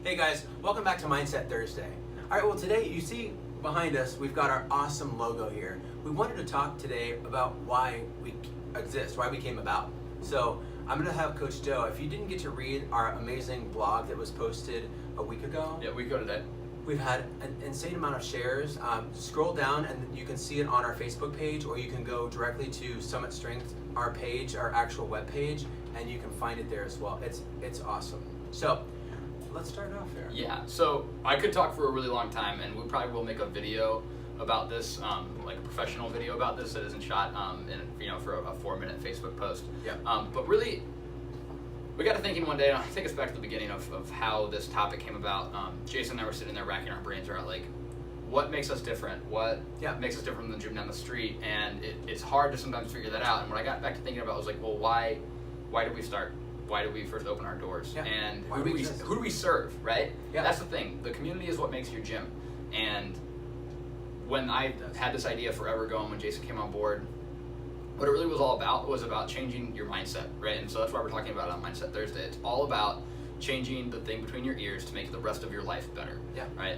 Hey guys, welcome back to Mindset Thursday. All right, well today you see behind us, we've got our awesome logo here. We wanted to talk today about why we exist, why we came about. So I'm gonna have Coach Joe, if you didn't get to read our amazing blog that was posted a week ago. Yeah, we go today. We've had an insane amount of shares. Scroll down and you can see it on our Facebook page, or you can go directly to Summit Strength, our page, our actual web page, and you can find it there as well. It's awesome. So let's start off here. Yeah, so I could talk for a really long time, and we probably will make a video about this, like a professional video about this that isn't shot for a 4-minute Facebook post. Yeah. But really, we got to thinking one day, and I'll take us back to the beginning of how this topic came about. Jason and I were sitting there racking our brains around, like, what makes us different? What makes us different than the gym down the street? And it's hard to sometimes figure that out. And when I got back to thinking about it, I was like, well, why did we start? Why did we first open our doors? Yeah. And Why who do we serve, right? Yeah. That's the thing. The community is what makes your gym. And when I had this idea forever ago, and when Jason came on board, what it really was all about was about changing your mindset, right? And so that's why we're talking about it on Mindset Thursday. It's all about changing the thing between your ears to make the rest of your life better, right?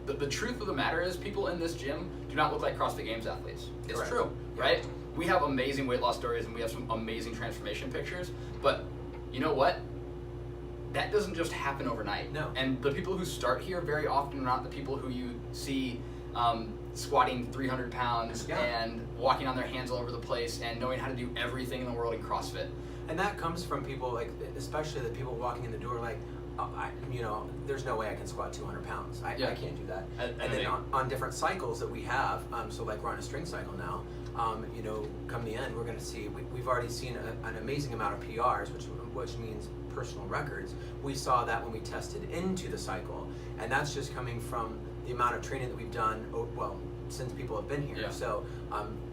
The truth of the matter is, people in this gym do not look like CrossFit Games athletes. It's Correct. true, right? We have amazing weight loss stories, and we have some amazing transformation pictures, but you know what? That doesn't just happen overnight. No. And the people who start here very often are not the people who you see squatting 300 pounds and walking on their hands all over the place and knowing how to do everything in the world in CrossFit. And that comes from people, like, especially the people walking in the door, like, there's no way I can squat 200 pounds. I can't do that. And then on different cycles that we have, so like we're on a strength cycle now, come the end, we're going to see, we've already seen an amazing amount of PRs, which means personal records. We saw that when we tested into the cycle, and that's just coming from the amount of training that we've done, since people have been here. Yeah. So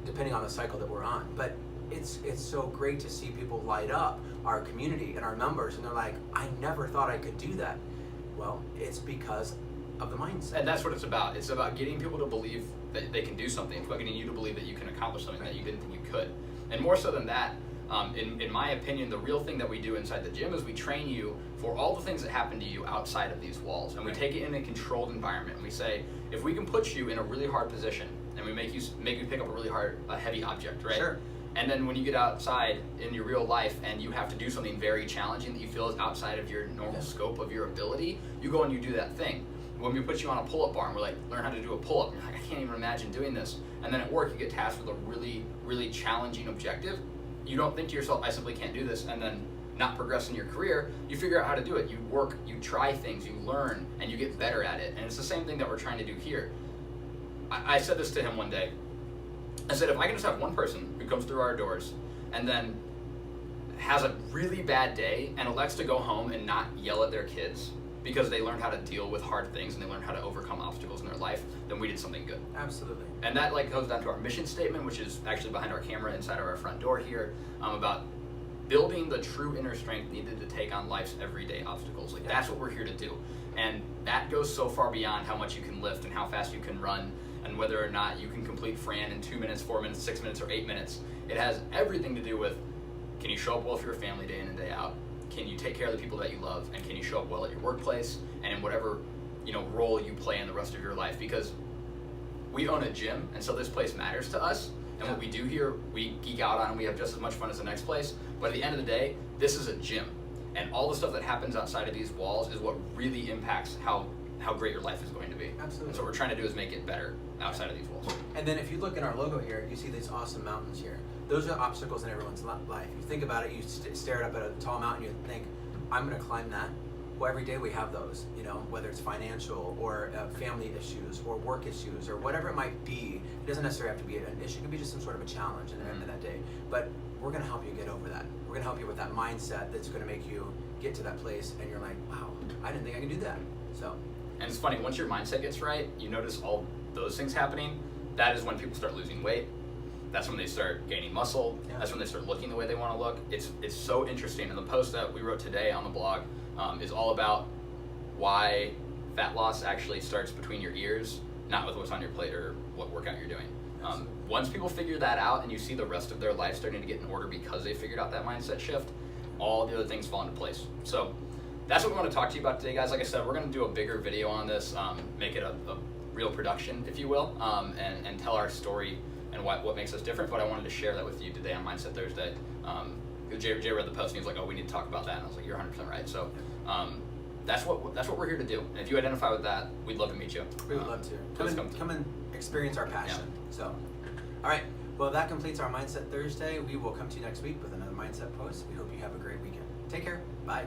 depending on the cycle that we're on. But it's so great to see people light up our community and our members, and they're like, I never thought I could do that. Well, it's because of the mindset. And that's what it's about. It's about getting people to believe that they can do something. It's about getting you to believe that you can accomplish something that you didn't think you could. And more so than that, in my opinion, the real thing that we do inside the gym is we train you for all the things that happen to you outside of these walls. And we take it in a controlled environment. And we say, if we can put you in a really hard position, and we make you pick up a heavy object, right? Sure. And then when you get outside in your real life and you have to do something very challenging that you feel is outside of your normal scope of your ability, you go and you do that thing. When we put you on a pull-up bar and we're like, learn how to do a pull-up, you're like, I can't even imagine doing this. And then at work, you get tasked with a really, really challenging objective. You don't think to yourself, I simply can't do this, and then not progress in your career. You figure out how to do it. You work, you try things, you learn, and you get better at it. And it's the same thing that we're trying to do here. I said this to him one day. I said, if I can just have one person who comes through our doors and then has a really bad day and elects to go home and not yell at their kids because they learned how to deal with hard things and they learned how to overcome obstacles in their life, then we did something good. Absolutely. And that goes down to our mission statement, which is actually behind our camera inside of our front door here, about building the true inner strength needed to take on life's everyday obstacles. That's what we're here to do. And that goes so far beyond how much you can lift and how fast you can run and whether or not you can complete Fran in 2 minutes, 4 minutes, 6 minutes, or 8 minutes. It has everything to do with, can you show up well for your family day in and day out? Can you take care of the people that you love? And can you show up well at your workplace and in whatever role you play in the rest of your life? Because we own a gym, and so this place matters to us. And what we do here, we geek out on, and we have just as much fun as the next place. But at the end of the day, this is a gym. And all the stuff that happens outside of these walls is what really impacts how great your life is going to be. Absolutely. And so what we're trying to do is make it better outside of these walls. And then if you look in our logo here, you see these awesome mountains here. Those are obstacles in everyone's life. You think about it, you stare up at a tall mountain, you think, I'm going to climb that. Well, every day we have those, whether it's financial or family issues or work issues or whatever it might be. It doesn't necessarily have to be an issue. It could be just some sort of a challenge in that day. But we're going to help you get over that. We're going to help you with that mindset that's going to make you get to that place and you're like, wow, I didn't think I could do that. So. And it's funny, once your mindset gets right, you notice all those things happening. That is when people start losing weight. That's when they start gaining muscle. Yeah. That's when they start looking the way they want to look. It's so interesting. And the post that we wrote today on the blog is all about why fat loss actually starts between your ears, not with what's on your plate or what workout you're doing. Once people figure that out and you see the rest of their life starting to get in order because they figured out that mindset shift, all the other things fall into place. So that's what we want to talk to you about today, guys. Like I said, we're going to do a bigger video on this, make it a real production, if you will, and tell our story and what makes us different. But I wanted to share that with you today on Mindset Thursday. Jay read the post and he was like, "Oh, we need to talk about that." And I was like, "You're 100% right." So that's what we're here to do. And if you identify with that, we'd love to meet you. We would love to. Come and experience our passion. Yeah. So, all right. Well, that completes our Mindset Thursday. We will come to you next week with another Mindset post. We hope you have a great weekend. Take care. Bye.